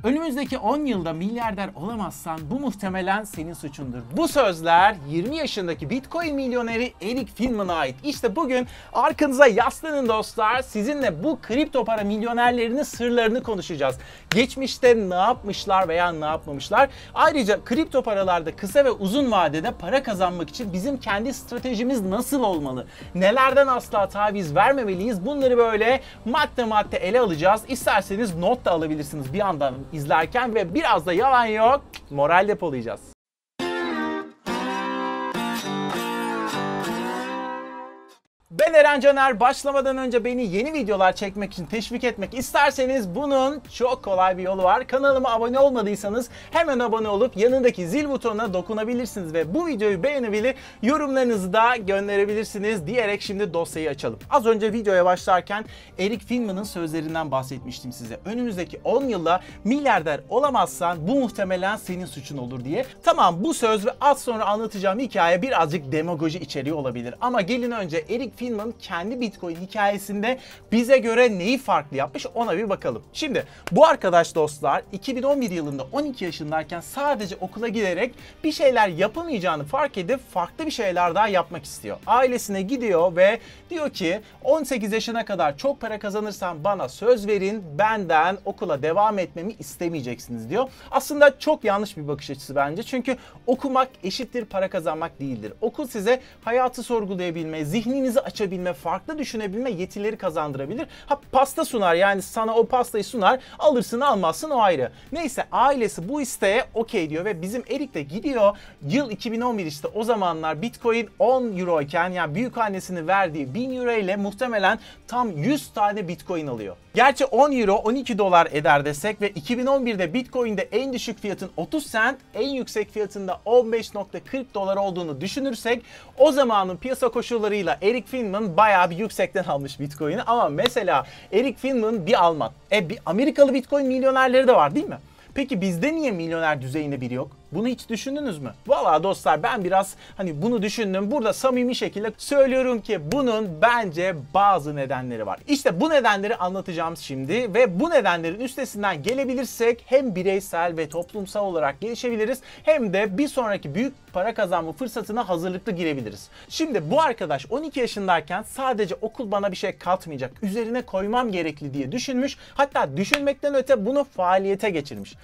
Önümüzdeki 10 yılda milyarder olamazsan bu muhtemelen senin suçundur. Bu sözler 20 yaşındaki Bitcoin milyoneri Eric Finman'a ait. İşte bugün arkanıza yaslanın dostlar. Sizinle bu kripto para milyonerlerinin sırlarını konuşacağız. Geçmişte ne yapmışlar veya ne yapmamışlar. Ayrıca kripto paralarda kısa ve uzun vadede para kazanmak için bizim kendi stratejimiz nasıl olmalı? Nelerden asla taviz vermemeliyiz? Bunları böyle madde madde ele alacağız. İsterseniz not da alabilirsiniz bir yandan izlerken ve biraz da yalan yok, moral depolayacağız. Ben Eren Caner. Başlamadan önce beni yeni videolar çekmek için teşvik etmek isterseniz bunun çok kolay bir yolu var. Kanalıma abone olmadıysanız hemen abone olup yanındaki zil butonuna dokunabilirsiniz ve bu videoyu beğenebilir, yorumlarınızı da gönderebilirsiniz diyerek şimdi dosyayı açalım. Az önce videoya başlarken Eric Finman'ın sözlerinden bahsetmiştim size. Önümüzdeki 10 yılda milyarder olamazsan bu muhtemelen senin suçun olur diye. Tamam, bu söz ve az sonra anlatacağım hikaye birazcık demagoji içeriği olabilir ama gelin önce Eric Finman kendi Bitcoin hikayesinde bize göre neyi farklı yapmış ona bir bakalım. Şimdi bu arkadaş dostlar 2011 yılında 12 yaşındayken sadece okula giderek bir şeyler yapamayacağını fark edip farklı bir şeyler daha yapmak istiyor. Ailesine gidiyor ve diyor ki 18 yaşına kadar çok para kazanırsam bana söz verin, benden okula devam etmemi istemeyeceksiniz diyor. Aslında çok yanlış bir bakış açısı bence. Çünkü okumak eşittir para kazanmak değildir. Okul size hayatı sorgulayabilme, zihninizi açabilme, farklı düşünebilme yetileri kazandırabilir. Ha, pasta sunar, yani sana o pastayı sunar, alırsın almazsın o ayrı. Neyse, ailesi bu isteğe okey diyor ve bizim Eric de gidiyor. Yıl 2011, işte o zamanlar Bitcoin 10 euro iken, yani büyükannesinin verdiği 1000 euro ile muhtemelen tam 100 tane Bitcoin alıyor. Gerçi 10 euro 12 dolar eder desek ve 2011'de Bitcoin'de en düşük fiyatın 30 cent, en yüksek fiyatında 15.40 dolar olduğunu düşünürsek o zamanın piyasa koşullarıyla Eric Finman bayağı bir yüksekten almış Bitcoin'i. Ama mesela Eric Finman bir Alman. Bir Amerikalı Bitcoin milyonerleri de var değil mi? Peki bizde niye milyoner düzeyinde biri yok? Bunu hiç düşündünüz mü? Vallahi dostlar, ben biraz bunu düşündüm. Burada samimi şekilde söylüyorum ki bunun bence bazı nedenleri var. İşte bu nedenleri anlatacağım şimdi ve bu nedenlerin üstesinden gelebilirsek hem bireysel ve toplumsal olarak gelişebiliriz hem de bir sonraki büyük para kazanma fırsatına hazırlıklı girebiliriz. Şimdi bu arkadaş 12 yaşındayken sadece okul bana bir şey katmayacak, üzerine koymam gerekli diye düşünmüş. Hatta düşünmekten öte bunu faaliyete geçirmiş.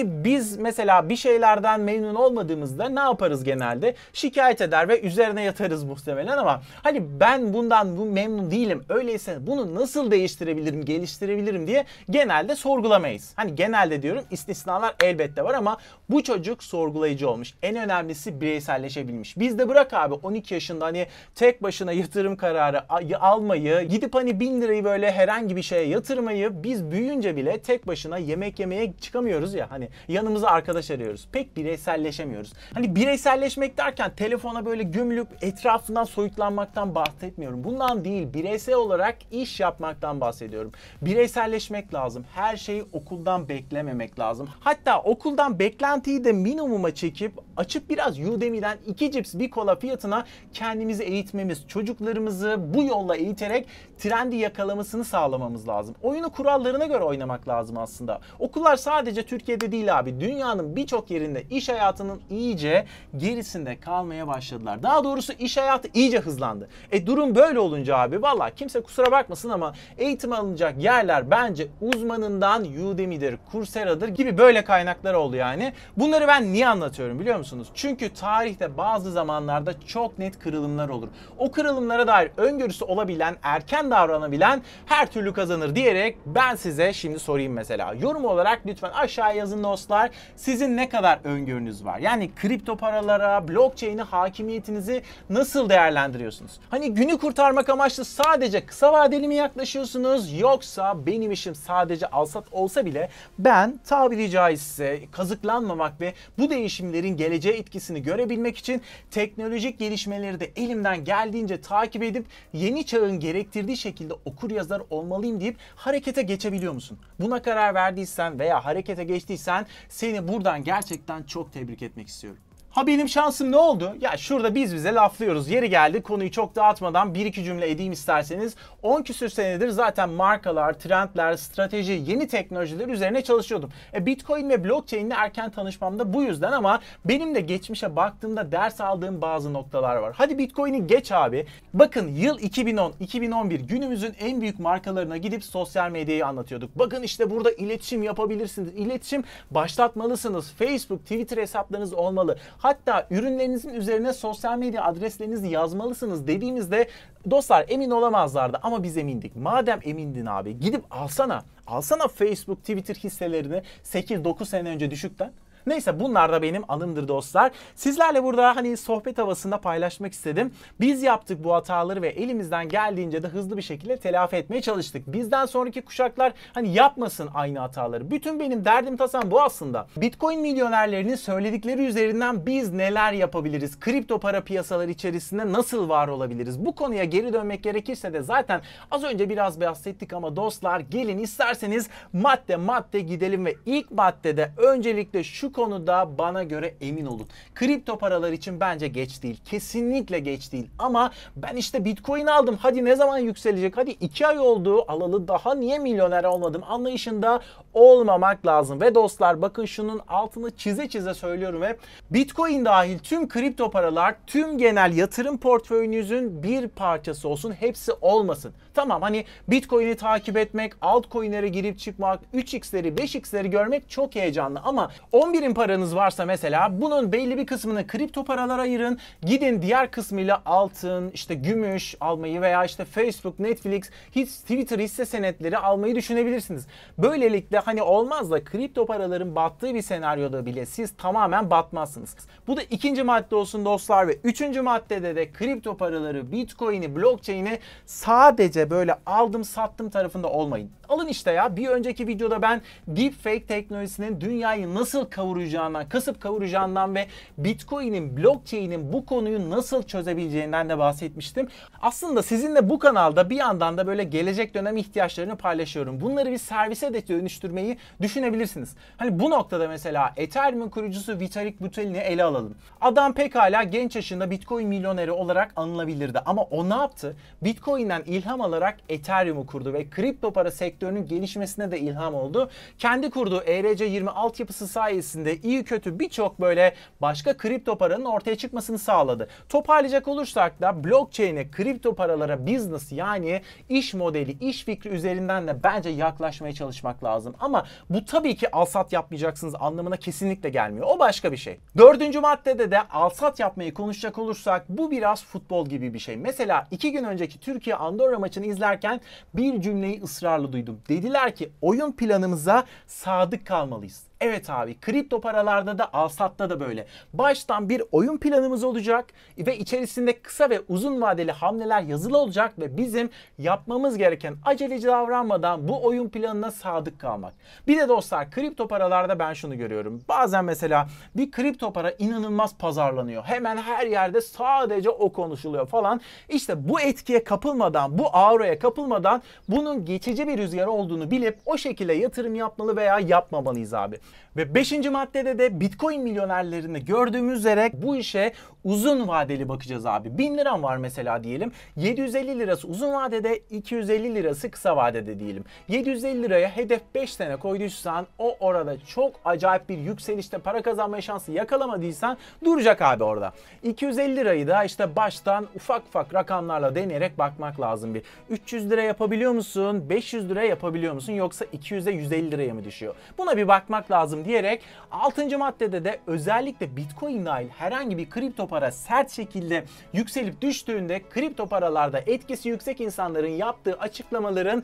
Biz mesela bir şeylerden memnun olmadığımızda ne yaparız genelde? Şikayet eder ve üzerine yatarız muhtemelen ama ben bundan memnun değilim, öyleyse bunu nasıl değiştirebilirim, geliştirebilirim diye genelde sorgulamayız. Genelde diyorum, istisnalar elbette var ama bu çocuk sorgulayıcı olmuş. En önemlisi bireyselleşebilmiş. Biz de bırak abi 12 yaşında tek başına yatırım kararı almayı, gidip 1000 lirayı böyle herhangi bir şeye yatırmayı, biz büyüyünce bile tek başına yemek yemeye çıkamıyoruz ya, yanımıza arkadaş arıyoruz. Pek bireyselleşemiyoruz. Bireyselleşmek derken telefona böyle gömülüp etrafından soyutlanmaktan bahsetmiyorum. Bundan değil, bireysel olarak iş yapmaktan bahsediyorum. Bireyselleşmek lazım. Her şeyi okuldan beklememek lazım. Hatta okuldan beklentiyi de minimuma çekip açıp biraz Udemy'den 2 cips bir kola fiyatına kendimizi eğitmemiz, çocuklarımızı bu yolla eğiterek trendi yakalamasını sağlamamız lazım. Oyunu kurallarına göre oynamak lazım aslında. Okullar sadece Türkiye'de değil abi, dünyanın birçok yerinde iş hayatının iyice gerisinde kalmaya başladılar. Daha doğrusu iş hayatı iyice hızlandı. Durum böyle olunca abi, vallahi kimse kusura bakmasın ama eğitim alınacak yerler bence uzmanından Udemy'dir, Coursera'dır gibi böyle kaynaklar oldu yani. Bunları ben niye anlatıyorum biliyor musunuz? Çünkü tarihte bazı zamanlarda çok net kırılımlar olur. O kırılımlara dair öngörüsü olabilen, erken davranabilen her türlü kazanır diyerek ben size şimdi sorayım mesela. Yorum olarak lütfen aşağı yazın dostlar. Sizin ne kadar öngörünüz var? Yani kripto paralara, blockchain'e hakimiyetinizi nasıl değerlendiriyorsunuz? Günü kurtarmak amaçlı sadece kısa vadeli mi yaklaşıyorsunuz? Yoksa benim işim sadece alsat olsa bile ben tabiri caizse kazıklanmamak ve bu değişimlerin geleceğe etkisini görebilmek için teknolojik gelişmeleri de elimden geldiğince takip edip yeni çağın gerektirdiği şekilde okur yazar olmalıyım deyip harekete geçebiliyor musun? Buna karar verdiysen veya harekete geçtiysen seni buradan gerçekten çok tebrik etmek istiyorum. Ha benim şansım ne oldu? Ya şurada biz bize laflıyoruz. Yeri geldi, konuyu çok dağıtmadan bir iki cümle edeyim isterseniz. 10 küsür senedir zaten markalar, trendler, strateji, yeni teknolojiler üzerine çalışıyordum. Bitcoin ve blockchain ile erken tanışmam da bu yüzden, ama benim de geçmişe baktığımda ders aldığım bazı noktalar var. Hadi Bitcoin'i geç abi. Bakın yıl 2010, 2011 günümüzün en büyük markalarına gidip sosyal medyayı anlatıyorduk. Bakın işte burada iletişim yapabilirsiniz. İletişim başlatmalısınız. Facebook, Twitter hesaplarınız olmalı. Hatta ürünlerinizin üzerine sosyal medya adreslerinizi yazmalısınız dediğimizde dostlar emin olamazlardı, ama biz emindik. Madem emindin abi, gidip alsana. Alsana Facebook, Twitter hisselerini 8-9 sene önce düşükten. Neyse, bunlar da benim anımdır dostlar. Sizlerle burada hani sohbet havasında paylaşmak istedim. Biz yaptık bu hataları ve elimizden geldiğince de hızlı bir şekilde telafi etmeye çalıştık. Bizden sonraki kuşaklar hani yapmasın aynı hataları. Bütün benim derdim tasam bu aslında. Bitcoin milyonerlerinin söyledikleri üzerinden biz neler yapabiliriz? Kripto para piyasaları içerisinde nasıl var olabiliriz? Bu konuya geri dönmek gerekirse de zaten az önce biraz bahsettik, ama dostlar gelin isterseniz madde madde gidelim ve ilk maddede öncelikle şu konuda bana göre emin olun. Kripto paralar için bence geç değil. Kesinlikle geç değil. Ama ben işte Bitcoin aldım. Hadi ne zaman yükselecek? Hadi 2 ay oldu alalı, daha niye milyoner olmadım anlayışında olmamak lazım. Ve dostlar bakın, şunun altını çize çize söylüyorum hep. Bitcoin dahil tüm kripto paralar tüm genel yatırım portföyünüzün bir parçası olsun. Hepsi olmasın. Tamam, hani Bitcoin'i takip etmek, altcoin'lere girip çıkmak, 3x'leri 5x'leri görmek çok heyecanlı, ama 11'in paranız varsa mesela bunun belli bir kısmını kripto paralara ayırın. Gidin diğer kısmıyla altın, işte gümüş almayı veya işte Facebook, Netflix, Twitter hisse senetleri almayı düşünebilirsiniz. Böylelikle hani olmaz da kripto paraların battığı bir senaryoda bile siz tamamen batmazsınız. Bu da ikinci madde olsun dostlar, ve üçüncü maddede de kripto paraları, Bitcoin'i, blockchain'i sadece böyle aldım sattım tarafında olmayın. Alın işte ya, bir önceki videoda ben deepfake teknolojisinin dünyayı nasıl kavuracağından, kasıp kavuracağından ve Bitcoin'in, blockchain'in bu konuyu nasıl çözebileceğinden de bahsetmiştim. Aslında sizinle bu kanalda bir yandan da böyle gelecek dönem ihtiyaçlarını paylaşıyorum. Bunları bir servise de dönüştürmeyi düşünebilirsiniz. Hani bu noktada mesela Ethereum'un kurucusu Vitalik Buterin'i ele alalım. Adam pekala genç yaşında Bitcoin milyoneri olarak anılabilirdi, ama o ne yaptı? Bitcoin'den ilham alarak Ethereum'u kurdu ve kripto para sektörünün gelişmesine de ilham oldu. Kendi kurduğu ERC20 altyapısı sayesinde iyi kötü birçok böyle başka kripto paranın ortaya çıkmasını sağladı. Toparlayacak olursak da blockchain'e, kripto paralara business, yani iş modeli, iş fikri üzerinden de bence yaklaşmaya çalışmak lazım. Ama bu tabii ki alsat yapmayacaksınız anlamına kesinlikle gelmiyor. O başka bir şey. Dördüncü maddede de alsat yapmayı konuşacak olursak bu biraz futbol gibi bir şey. Mesela 2 gün önceki Türkiye-Andorra maçını izlerken bir cümleyi ısrarla duydum. Dediler ki oyun planımıza sadık kalmalıyız. Evet abi, kripto paralarda da alsatta da böyle. Baştan bir oyun planımız olacak ve içerisinde kısa ve uzun vadeli hamleler yazılı olacak ve bizim yapmamız gereken aceleci davranmadan bu oyun planına sadık kalmak. Bir de dostlar kripto paralarda ben şunu görüyorum. Bazen mesela bir kripto para inanılmaz pazarlanıyor. Hemen her yerde sadece o konuşuluyor falan. İşte bu etkiye kapılmadan, bu auraya kapılmadan bunun geçici bir rüzgar olduğunu bilip o şekilde yatırım yapmalı veya yapmamalıyız abi. Ve 5. maddede de Bitcoin milyonerlerini gördüğümüz üzere bu işe uzun vadeli bakacağız abi. 1000 liram var mesela diyelim. 750 lirası uzun vadede, 250 lirası kısa vadede diyelim. 750 liraya hedef 5 sene koyduysan o orada çok acayip bir yükselişte para kazanma şansı yakalamadıysan duracak abi orada. 250 lirayı da işte baştan ufak ufak rakamlarla deneyerek bakmak lazım bir. 300 lira yapabiliyor musun? 500 lira yapabiliyor musun? Yoksa 200'e 150 liraya mı düşüyor? Buna bir bakmak lazım diyerek 6. maddede de özellikle Bitcoin dahil herhangi bir kripto para sert şekilde yükselip düştüğünde kripto paralarda etkisi yüksek insanların yaptığı açıklamaların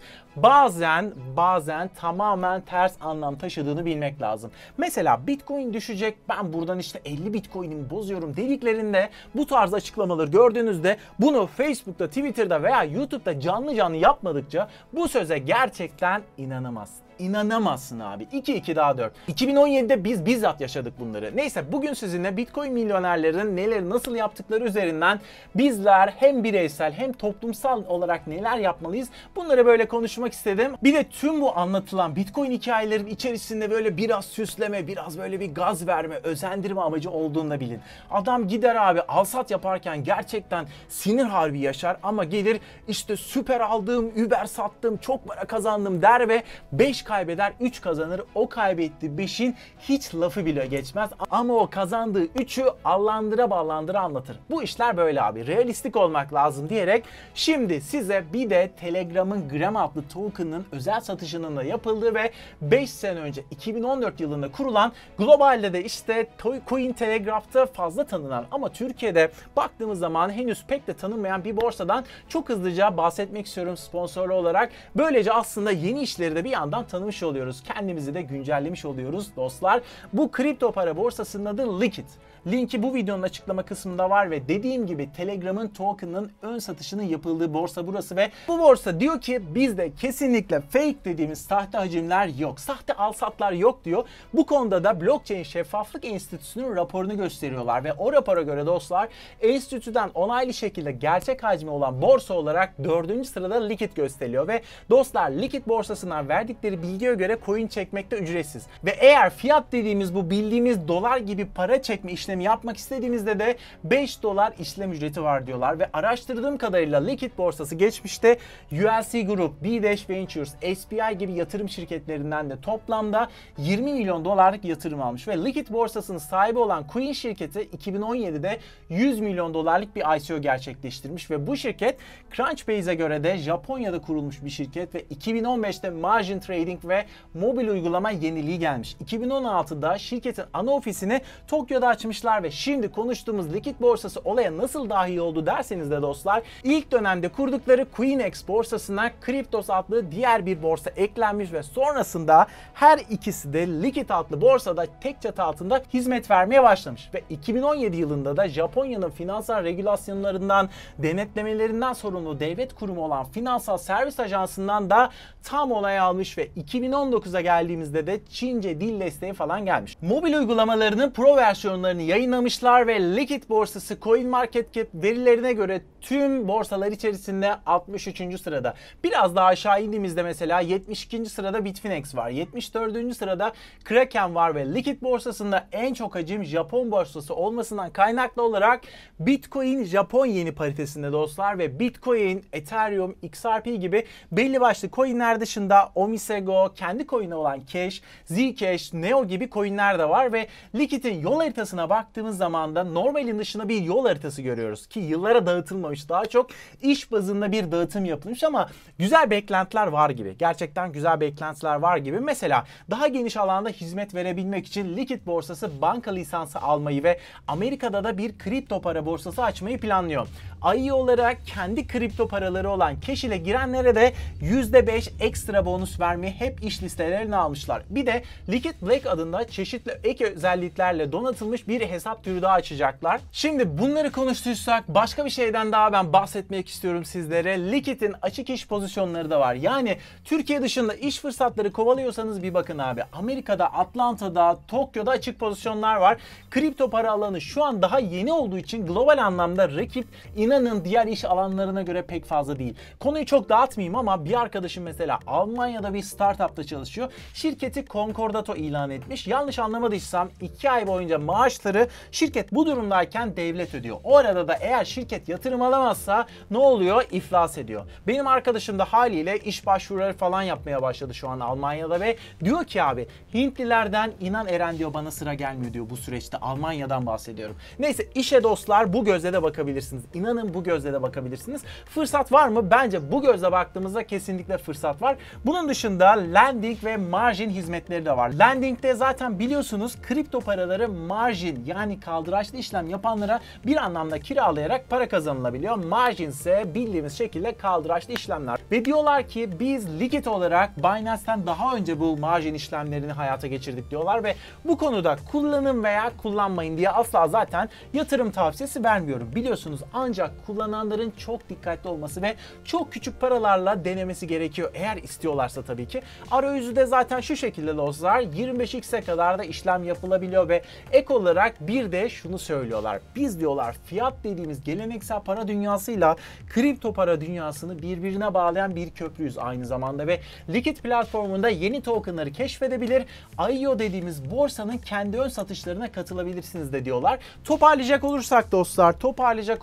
bazen tamamen ters anlam taşıdığını bilmek lazım. Mesela Bitcoin düşecek, ben buradan işte 50 Bitcoin'imi bozuyorum dediklerinde bu tarz açıklamaları gördüğünüzde bunu Facebook'ta, Twitter'da veya YouTube'da canlı yapmadıkça bu söze gerçekten inanamazsın. İnanamazsın abi. 2-2 daha 4. 2017'de biz bizzat yaşadık bunları. Neyse bugün sizinle Bitcoin milyonerlerin neleri nasıl yaptıkları üzerinden bizler hem bireysel hem toplumsal olarak neler yapmalıyız bunları böyle konuşmak istedim. Bir de tüm bu anlatılan Bitcoin hikayelerin içerisinde böyle biraz süsleme, biraz böyle bir gaz verme, özendirme amacı olduğunu da bilin. Adam gider abi alsat yaparken gerçekten sinir harbi yaşar ama gelir işte süper aldım, Uber sattım, çok para kazandım der ve 5 kaybeder, 3 kazanır. O kaybettiği 5'in hiç lafı bile geçmez ama o kazandığı 3'ü allandıra ballandıra anlatır. Bu işler böyle abi. Realistik olmak lazım diyerek şimdi size bir de Telegram'ın Gram adlı token'ın özel satışının da yapıldığı ve 5 sene önce 2014 yılında kurulan, globalde de işte Cointelegraph'ta fazla tanınan ama Türkiye'de baktığımız zaman henüz pek de tanınmayan bir borsadan çok hızlıca bahsetmek istiyorum sponsorlu olarak. Böylece aslında yeni işleri de bir yandan tanımış oluyoruz. Kendimizi de güncellemiş oluyoruz dostlar. Bu kripto para borsasının adı Liquid. Linki bu videonun açıklama kısmında var ve dediğim gibi Telegram'ın token'ının ön satışının yapıldığı borsa burası ve bu borsa diyor ki bizde kesinlikle fake dediğimiz sahte hacimler yok. Sahte alsatlar yok diyor. Bu konuda da Blockchain Şeffaflık Enstitüsü'nün raporunu gösteriyorlar ve o rapora göre dostlar enstitüden onaylı şekilde gerçek hacmi olan borsa olarak 4. sırada Liquid gösteriliyor ve dostlar Liquid borsasından verdikleri bilgiye göre coin çekmekte ücretsiz. Ve eğer fiyat dediğimiz bu bildiğimiz dolar gibi para çekme işlemi yapmak istediğimizde de 5 dolar işlem ücreti var diyorlar ve araştırdığım kadarıyla Liquid borsası geçmişte ULC Group, B-Dash Ventures, SPI gibi yatırım şirketlerinden de toplamda 20 milyon dolarlık yatırım almış ve Liquid borsasının sahibi olan Coin şirketi 2017'de 100 milyon dolarlık bir ICO gerçekleştirmiş ve bu şirket Crunchbase'e göre de Japonya'da kurulmuş bir şirket ve 2015'te margin trading ve mobil uygulama yeniliği gelmiş. 2016'da şirketin ana ofisini Tokyo'da açmışlar ve şimdi konuştuğumuz Liquid borsası olaya nasıl dahil oldu derseniz de dostlar ilk dönemde kurdukları QueenX borsasına Cryptos adlı diğer bir borsa eklenmiş ve sonrasında her ikisi de Liquid adlı borsada tek çatı altında hizmet vermeye başlamış ve 2017 yılında da Japonya'nın finansal regülasyonlarından, denetlemelerinden sorumlu devlet kurumu olan Finansal Servis Ajansı'ndan da tam onay almış ve 2019'a geldiğimizde de Çince dil desteği falan gelmiş. Mobil uygulamalarının pro versiyonlarını yayınlamışlar ve Liquid borsası CoinMarketCap verilerine göre tüm borsalar içerisinde 63. sırada. Biraz daha aşağı indiğimizde mesela 72. sırada Bitfinex var. 74. sırada Kraken var ve Liquid borsasında en çok hacim Japon borsası olmasından kaynaklı olarak Bitcoin Japon yeni paritesinde dostlar ve Bitcoin, Ethereum, XRP gibi belli başlı coinler dışında Omisego, kendi coin'i olan Cash, Zcash, Neo gibi coinler de var ve Liquid'in yol haritasına baktığımız zaman da normalin dışında bir yol haritası görüyoruz ki yıllara dağıtılmamış, daha çok iş bazında bir dağıtım yapılmış ama güzel beklentiler var gibi. Gerçekten güzel beklentiler var gibi. Mesela daha geniş alanda hizmet verebilmek için Liquid borsası banka lisansı almayı ve Amerika'da da bir kripto para borsası açmayı planlıyor. IE olarak kendi kripto paraları olan Cash ile girenlere de %5 ekstra bonus vermeyi hep iş listelerine almışlar. Bir de Liquid Black adında çeşitli ek özelliklerle donatılmış bir hesap türü daha açacaklar. Şimdi bunları konuştuysak başka bir şeyden daha ben bahsetmek istiyorum sizlere. Liquid'in açık iş pozisyonları da var. Yani Türkiye dışında iş fırsatları kovalıyorsanız bir bakın abi. Amerika'da, Atlanta'da, Tokyo'da açık pozisyonlar var. Kripto para alanı şu an daha yeni olduğu için global anlamda rakip inanın diğer iş alanlarına göre pek fazla değil. Konuyu çok dağıtmayayım ama bir arkadaşım mesela Almanya'da bir startupta çalışıyor. Şirketi Concordato ilan etmiş. Yanlış anlamadıysam 2 ay boyunca maaşları şirket bu durumdayken devlet ödüyor. O arada da eğer şirket yatırım alamazsa ne oluyor? İflas ediyor. Benim arkadaşım da haliyle iş başvuruları falan yapmaya başladı şu an Almanya'da ve diyor ki abi Hintlilerden inan Eren diyor bana sıra gelmiyor diyor bu süreçte. Almanya'dan bahsediyorum. Neyse işe dostlar bu gözle de bakabilirsiniz. İnanın bu gözle de bakabilirsiniz. Fırsat var mı? Bence bu gözle baktığımızda kesinlikle fırsat var. Bunun dışında lending ve margin hizmetleri de var. Lending'de zaten biliyorsunuz kripto paraları margin yani kaldıraçlı işlem yapanlara bir anlamda kiralayarak para kazanılabiliyor. Margin ise bildiğimiz şekilde kaldıraçlı işlemler. Ve diyorlar ki biz Liquid olarak Binance'ten daha önce bu margin işlemlerini hayata geçirdik diyorlar ve bu konuda kullanın veya kullanmayın diye asla zaten yatırım tavsiyesi vermiyorum. Biliyorsunuz ancak kullananların çok dikkatli olması ve çok küçük paralarla denemesi gerekiyor eğer istiyorlarsa tabii ki. Arayüzü de zaten şu şekilde dostlar. 25x'e kadar da işlem yapılabiliyor ve ek olarak bir de şunu söylüyorlar. Biz diyorlar fiyat dediğimiz geleneksel para dünyasıyla kripto para dünyasını birbirine bağlayan bir köprüyüz aynı zamanda ve Liquid platformunda yeni tokenları keşfedebilir. IEO dediğimiz borsanın kendi ön satışlarına katılabilirsiniz de diyorlar. Toparlayacak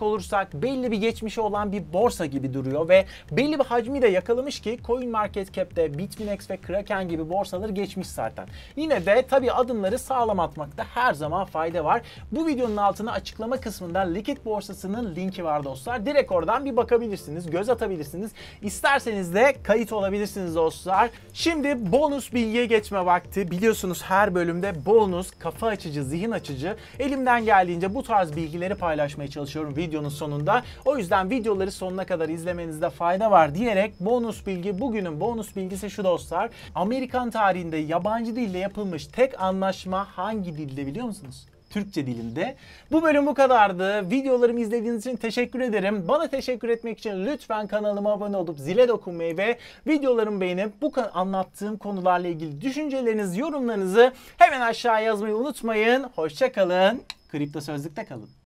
olursak belli bir geçmişi olan bir borsa gibi duruyor ve belli bir hacmi de yakalamış ki CoinMarketCap'te BitMinex ve Kraken gibi borsaları geçmiş zaten. Yine de tabii adımları sağlam atmakta her zaman fayda var. Bu videonun altına açıklama kısmında Liquid borsasının linki var dostlar. Direkt oradan bir bakabilirsiniz, göz atabilirsiniz. İsterseniz de kayıt olabilirsiniz dostlar. Şimdi bonus bilgiye geçme vakti. Biliyorsunuz her bölümde bonus, kafa açıcı, zihin açıcı. Elimden geldiğince bu tarz bilgileri paylaşmaya çalışıyorum videonun sonunda. O yüzden videoları sonuna kadar izlemenizde fayda var diyerek bugünün bonus bilgisi şu dostlar. Amerikan tarihinde yabancı dille yapılmış tek anlaşma hangi dilde biliyor musunuz? Türkçe dilinde. Bu bölüm bu kadardı. Videolarımı izlediğiniz için teşekkür ederim. Bana teşekkür etmek için lütfen kanalıma abone olup zile dokunmayı ve videolarımı beğenip bu anlattığım konularla ilgili düşüncelerinizi, yorumlarınızı hemen aşağıya yazmayı unutmayın. Hoşça kalın. Kripto Sözlük'te kalın.